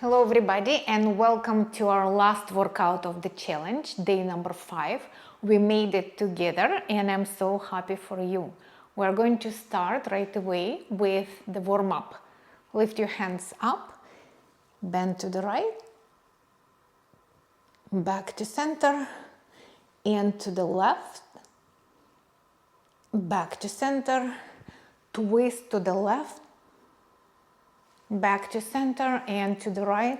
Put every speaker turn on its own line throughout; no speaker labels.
Hello everybody and welcome to our last workout of the challenge, day number 5. We made it together and I'm so happy for you. We're going to start right away with the warm-up. Lift your hands up, bend to the right, back to center and to the left, back to center, twist to the left, back to center and to the right,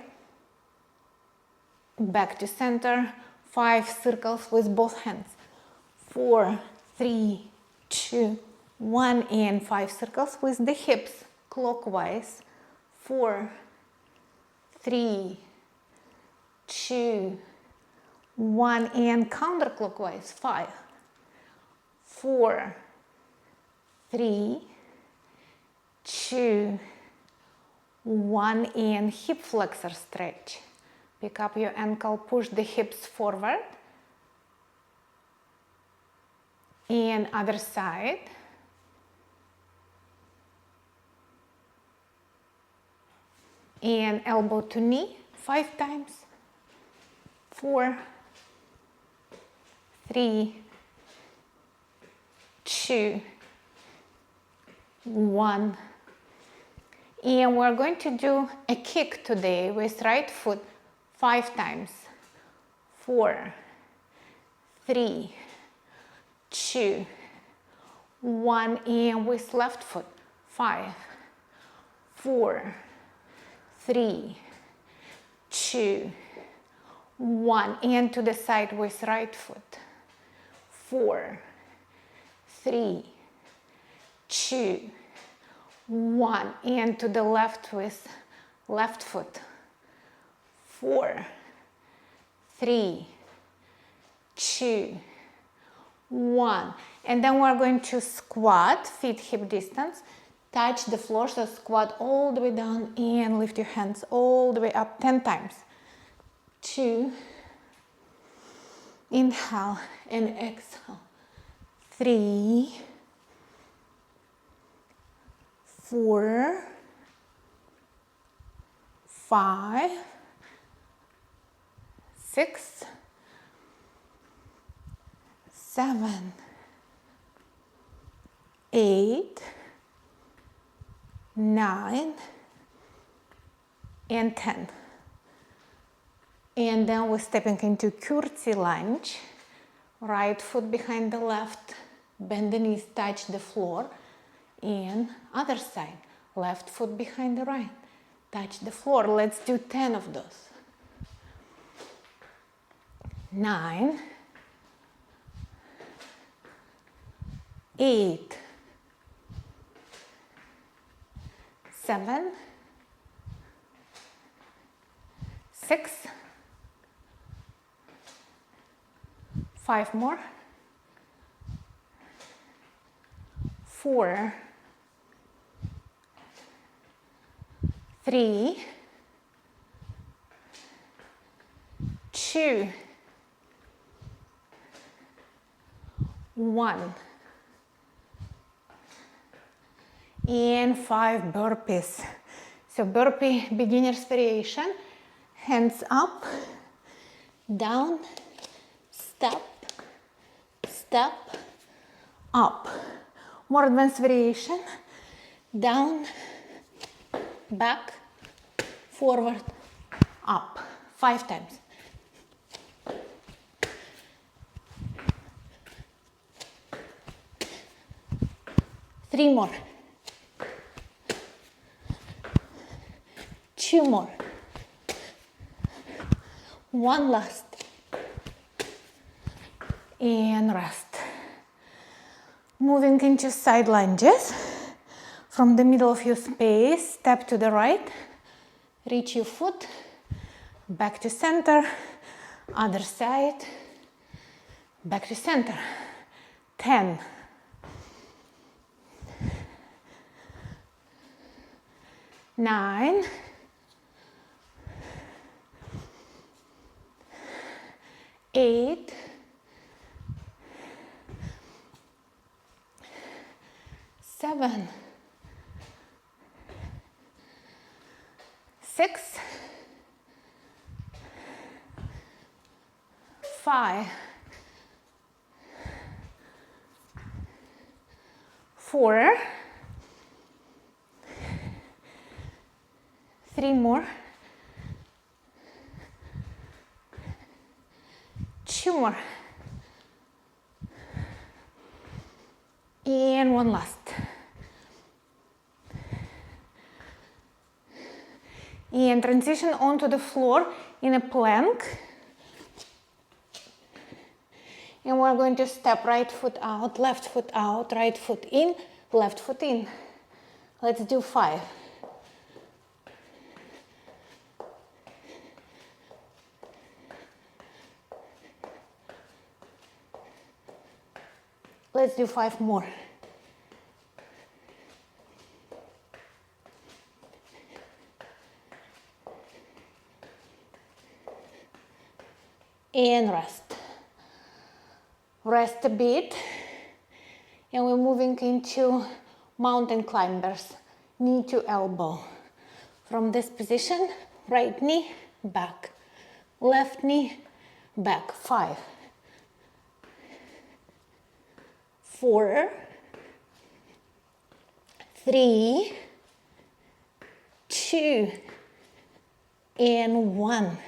back to center, 5 circles with both hands, 4, 3, 2, 1 and 5 circles with the hips clockwise, 4, 3, 2, 1 and counterclockwise, 5, 4, 3, 2, 1 and hip flexor stretch. Pick up your ankle, push the hips forward. And other side. And elbow to knee 5 times. 4, 3, 2, 1. And we're going to do a kick today with right foot 5 times. 4, 3, 2, 1. And with left foot 5, 4, 3, 2, 1. And to the side with right foot. 4, 3, 2, 1 and to the left with left foot. 4, 3, 2, 1. And then we're going to squat, feet hip distance, touch the floor, so squat all the way down and lift your hands all the way up 10 times. 2, inhale and exhale. 3, 4, 5, 6, 7, 8, 9, and 10. And then we're stepping into curtsy lunge. Right foot behind the left, bend the knees, touch the floor. And other side, left foot behind the right, touch the floor. Let's do 10 of those. 9, 8, 7, 6, 5 more, 4, 3, 2, 1. And 5 burpees. So burpee beginner's variation. Hands up, down, step, step, up. More advanced variation. Down, back, forward, up. 5 times. Three more. 2 more. 1 last. And rest. Moving into side lunges. From the middle of your space, step to the right. Reach your foot. Back to center. Other side. Back to center. 10. 9. 8. 7. 6, 5, 4, 3 more, 2 more, and one last. And transition onto the floor in a plank. And we're going to step right foot out, right foot in, left foot in. Let's do 5. Let's do 5 more. And rest. Rest a bit. And we're moving into mountain climbers, knee to elbow. From this position, right knee, back. Left knee, back. 5, 4, 3, 2, and 1.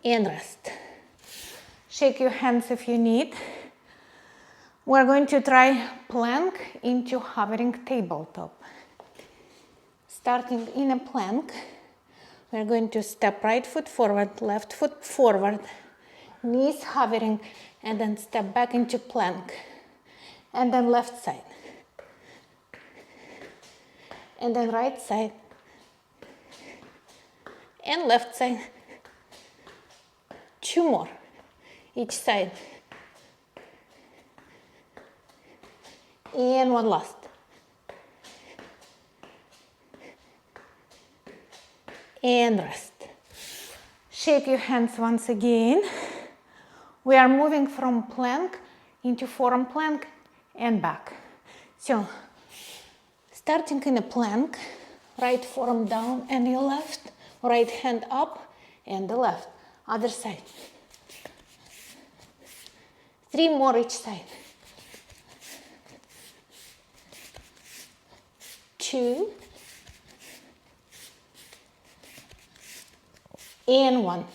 And rest. Shake your hands if you need. We're going to try plank into hovering tabletop. Starting in a plank, we're going to step right foot forward, left foot forward, knees hovering, and then step back into plank. And then left side. And then right side. And left side. 2 more, each side. And one last. And rest. Shake your hands once again. We are moving from plank into forearm plank and back. So, starting in a plank, right forearm down and your left, right hand up and the left. Other side. 3 more each side. 2 and 1.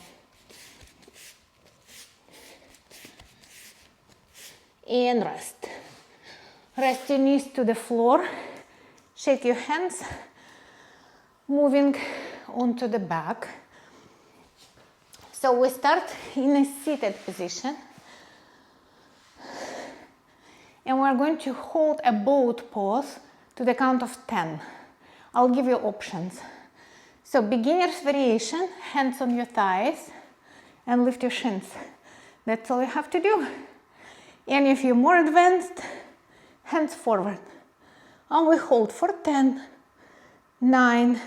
And rest. Rest your knees to the floor. Shake your hands. Moving onto the back. So we start in a seated position. And we're going to hold a boat pose to the count of 10. I'll give you options. So beginner's variation, hands on your thighs and lift your shins. That's all you have to do. And if you're more advanced, hands forward. And we hold for 10, 9,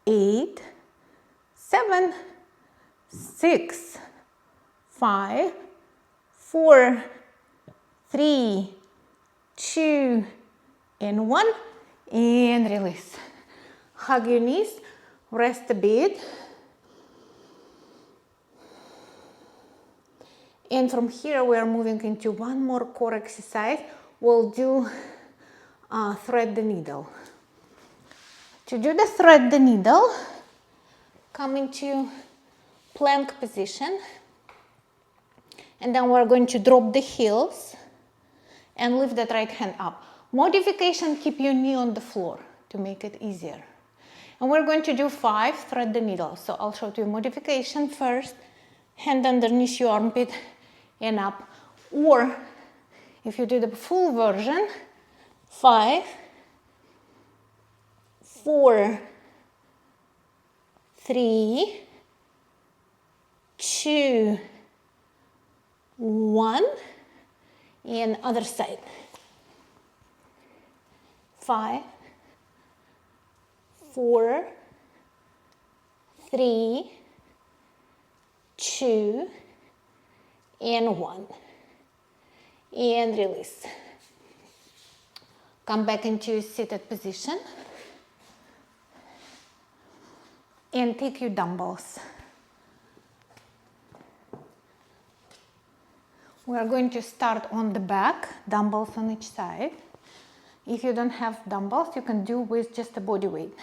8, 7, 6, 5, 4, 3, 2, and 1, and release. Hug your knees, rest a bit. And from here we are moving into one more core exercise. We'll do thread the needle. To do the thread the needle, come into plank position. And then we're going to drop the heels and lift that right hand up. Modification, keep your knee on the floor to make it easier. And we're going to do 5 thread the needle. So I'll show you modification first. Hand underneath your armpit and up. Or if you do the full version, 5, 4, 3, 2, 1, and other side. 5, 4, 3, 2, and 1. And release. Come back into seated position. And take your dumbbells. We are going to start on the back, dumbbells on each side. If you don't have dumbbells, you can do with just a body weight.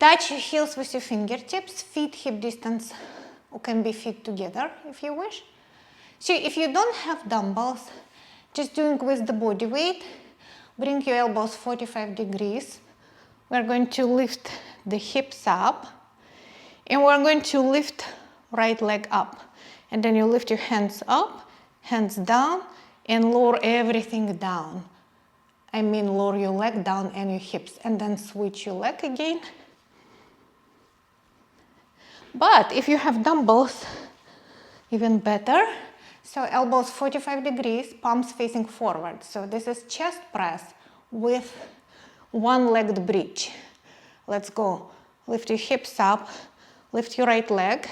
Touch your heels with your fingertips, feet hip distance, or can be feet together if you wish. So if you don't have dumbbells, just doing with the body weight, bring your elbows 45 degrees. We're going to lift the hips up, and we're going to lift right leg up. And then you lift your hands up, hands down, and lower everything down. I mean lower your leg down and your hips, and then switch your leg again. But if you have dumbbells, even better. So elbows 45 degrees, palms facing forward. So this is chest press with one-legged bridge. Let's go. Lift your hips up, lift your right leg,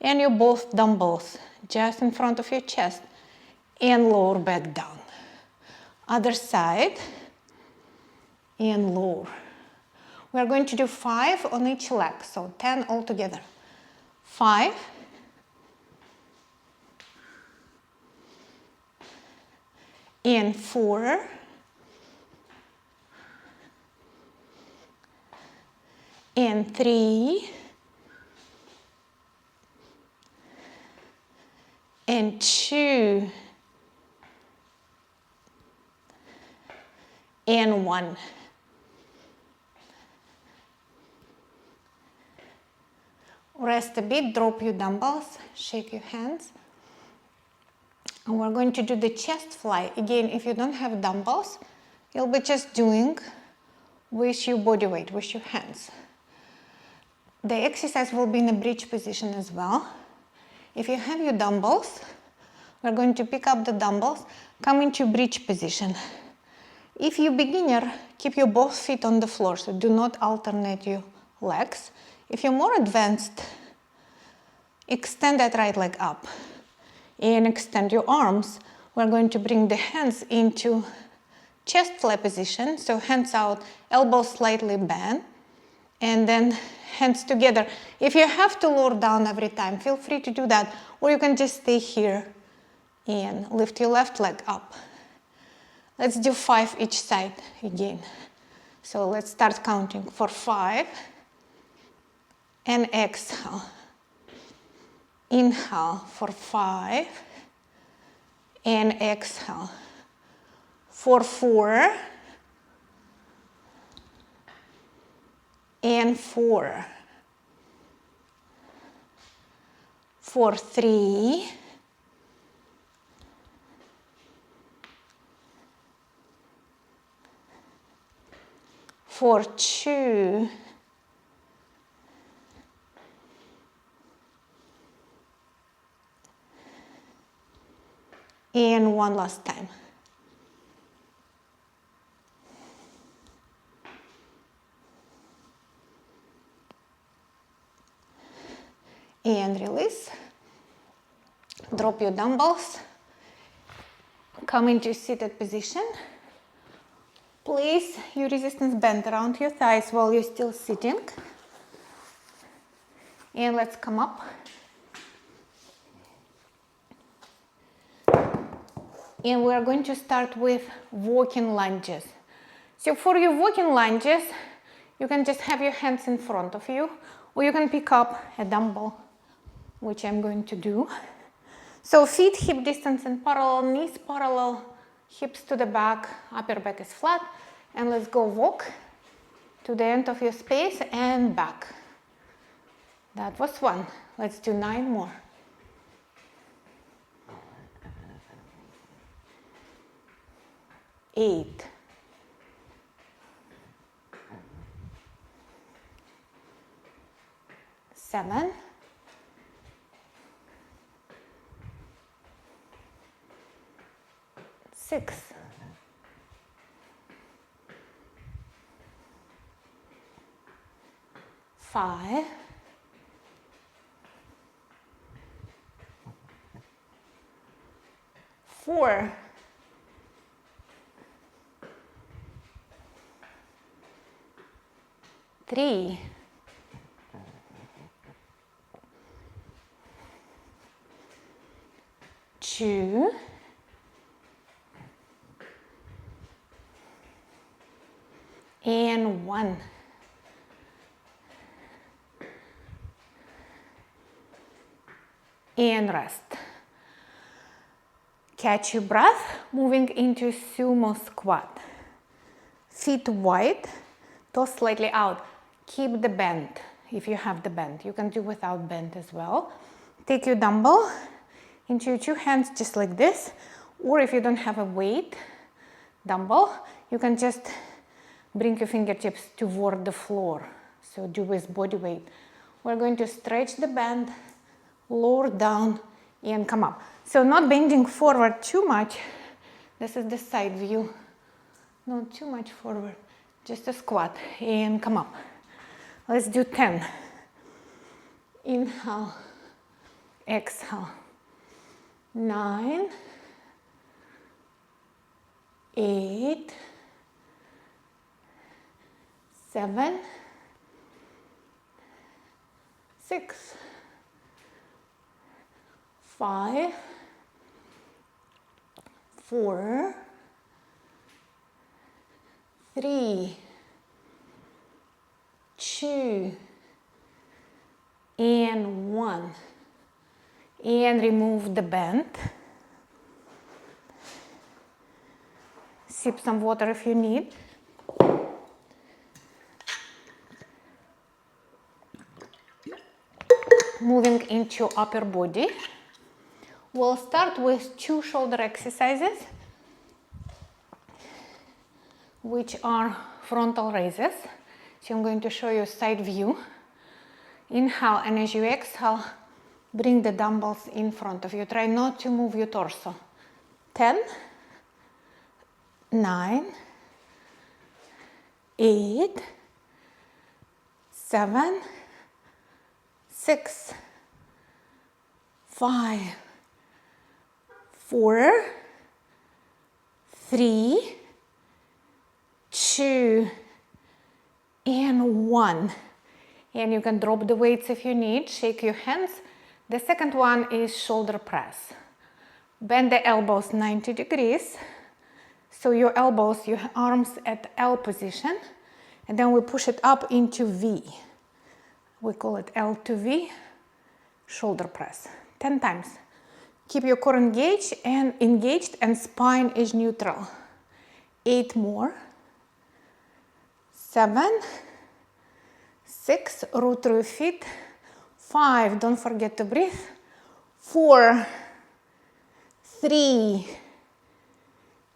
and your both dumbbells just in front of your chest, and lower back down. Other side, and lower. We're going to do 5 on each leg, so 10 altogether. 5, and 4, and 3, and 2, and 1. Rest a bit, drop your dumbbells, shake your hands. And we're going to do the chest fly. Again, if you don't have dumbbells, you'll be just doing with your body weight, with your hands. The exercise will be in a bridge position as well. If you have your dumbbells, we're going to pick up the dumbbells, come into bridge position. If you're beginner, keep your both feet on the floor, so do not alternate your legs. If you're more advanced, extend that right leg up and extend your arms. We're going to bring the hands into chest fly position, so hands out, elbows slightly bent, and then hands together. If you have to lower down every time, feel free to do that, or you can just stay here and lift your left leg up. Let's do 5 each side again. So let's start counting for 5, and exhale. Inhale for 5, and exhale for 4, and 4, for 3, for 2, and one last time. And release. Drop your dumbbells. Come into seated position. Place your resistance band around your thighs while you're still sitting. And let's come up. And we're going to start with walking lunges. So for your walking lunges, you can just have your hands in front of you, or you can pick up a dumbbell, which I'm going to do. So feet hip distance and parallel, knees parallel, hips to the back, upper back is flat. And let's go walk to the end of your space and back. That was 1. Let's do 9 more. 8, 7, 6, 5, 4, 3, 2, 2, and 1. And rest. Catch your breath, moving into sumo squat. Feet wide, toes slightly out. Keep the bend if you have the bend. You can do without bend as well. Take your dumbbell into your two hands just like this, or if you don't have a weight dumbbell, you can just bring your fingertips toward the floor. So do with body weight. We're going to stretch the band, lower down, and come up. So not bending forward too much. This is the side view. Not too much forward, just a squat and come up. Let's do 10. Inhale, exhale. 9, 8, 7, 6, 5, 4, 3, 2, and 1. And remove the bend. Sip some water if you need. Moving into upper body. We'll start with 2 shoulder exercises, which are frontal raises. So I'm going to show you side view. Inhale, and as you exhale, bring the dumbbells in front of you. Try not to move your torso. 10, 9, 8, 7, 6, 5, 4, 3, 2, and 1. And you can drop the weights if you need. Shake your hands. The second one is shoulder press. Bend the elbows 90 degrees. So your elbows, your arms at L position. And then we push it up into V. We call it L to V, shoulder press. 10 times. Keep your core engaged and spine is neutral. 8 more. 7, 6, root through your feet. 5, don't forget to breathe. 4, 3,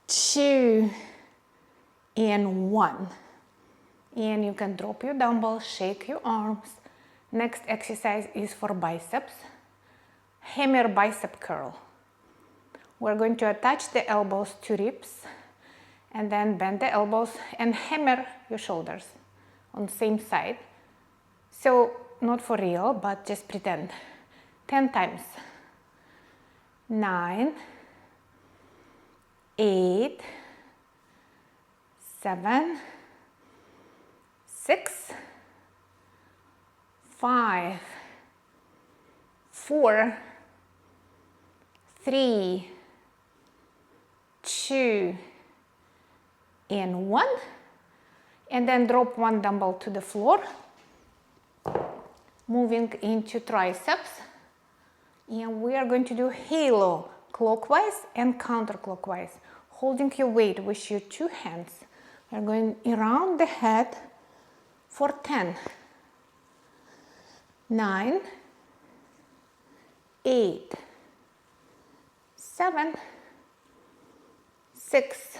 2, and 1. And you can drop your dumbbells, shake your arms. Next exercise is for biceps. Hammer bicep curl. We're going to attach the elbows to ribs and then bend the elbows and hammer your shoulders on the same side. So not for real, but just pretend. 10 times. 9, 8, 7, 6, 5, 4, 3, 2, and 1. And then drop one dumbbell to the floor. Moving into triceps. And we are going to do halo clockwise and counterclockwise. Holding your weight with your 2 hands. We're going around the head for 10. 9, 8, 7, 6,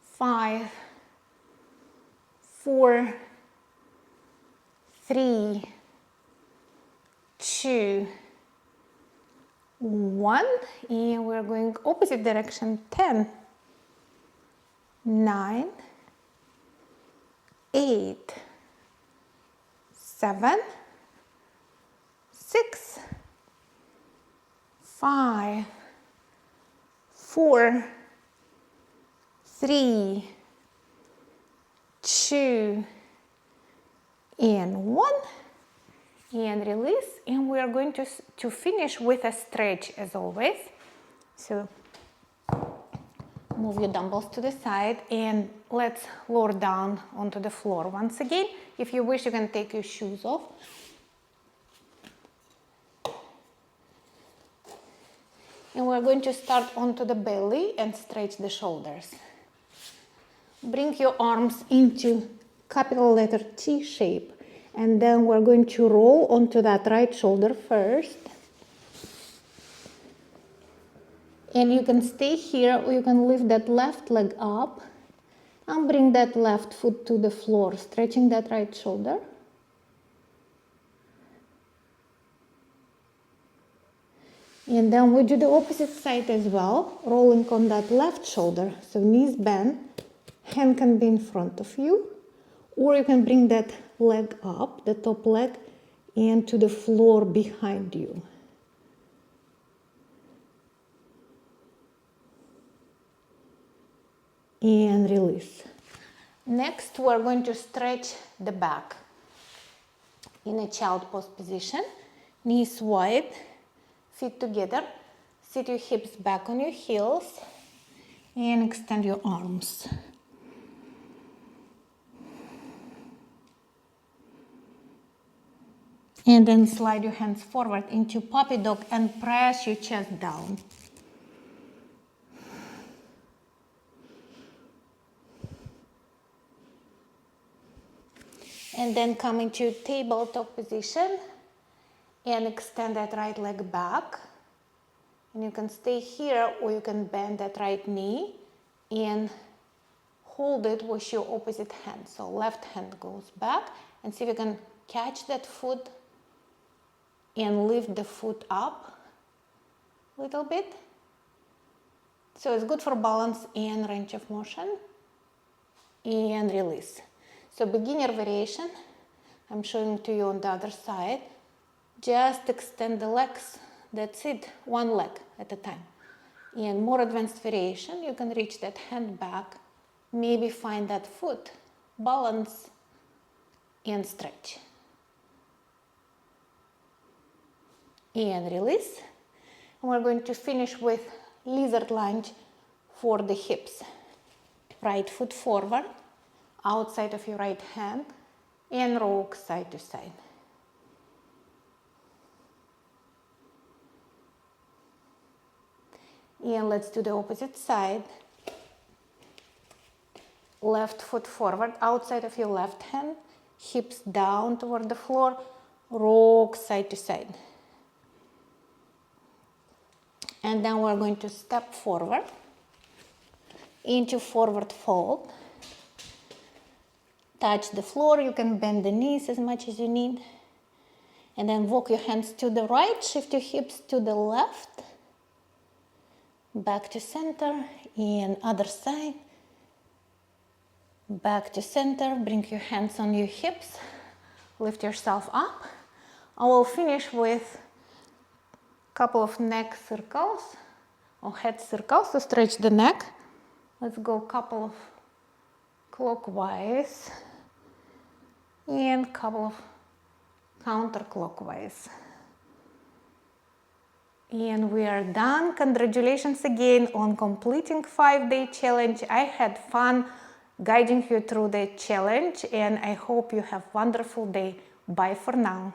5, 4, 3, 2, 1. And we're going opposite direction. 10, 9, 8, 7, 6, 5, 4, 3, 2, and 1. and release. And we are going to finish with a stretch as always. So move your dumbbells to the side and let's lower down onto the floor once again. If you wish, you can take your shoes off. And we're going to start onto the belly and stretch the shoulders. Bring your arms into capital letter T shape, and then we're going to roll onto that right shoulder first. And you can stay here, or you can lift that left leg up and bring that left foot to the floor, stretching that right shoulder. And then we do the opposite side as well, rolling on that left shoulder. So knees bend, hand can be in front of you, or you can bring that leg up, the top leg, and to the floor behind you. And release. Next, we're going to stretch the back in a child pose position, knees wide, feet together, sit your hips back on your heels and extend your arms. And then slide your hands forward into puppy dog and press your chest down. And then come into tabletop position and extend that right leg back. And you can stay here, or you can bend that right knee and hold it with your opposite hand. So left hand goes back, and see if you can catch that foot and lift the foot up a little bit. So it's good for balance and range of motion. And release. So beginner variation, I'm showing to you on the other side. Just extend the legs, that's it, one leg at a time. And more advanced variation, you can reach that hand back, maybe find that foot, balance and stretch. And release. And we're going to finish with lizard lunge for the hips. Right foot forward, outside of your right hand, and rock side to side. And let's do the opposite side. Left foot forward, outside of your left hand, hips down toward the floor, rock side to side. And then we're going to step forward into forward fold. Touch the floor, you can bend the knees as much as you need. And then walk your hands to the right, shift your hips to the left. Back to center, and other side. Back to center, bring your hands on your hips, lift yourself up. I will finish with a couple of neck circles or head circles to stretch the neck. Let's go a couple of clockwise and a couple of counterclockwise. And we are done. Congratulations again on completing 5-day challenge. I had fun guiding you through the challenge, and I hope you have a wonderful day. Bye for now.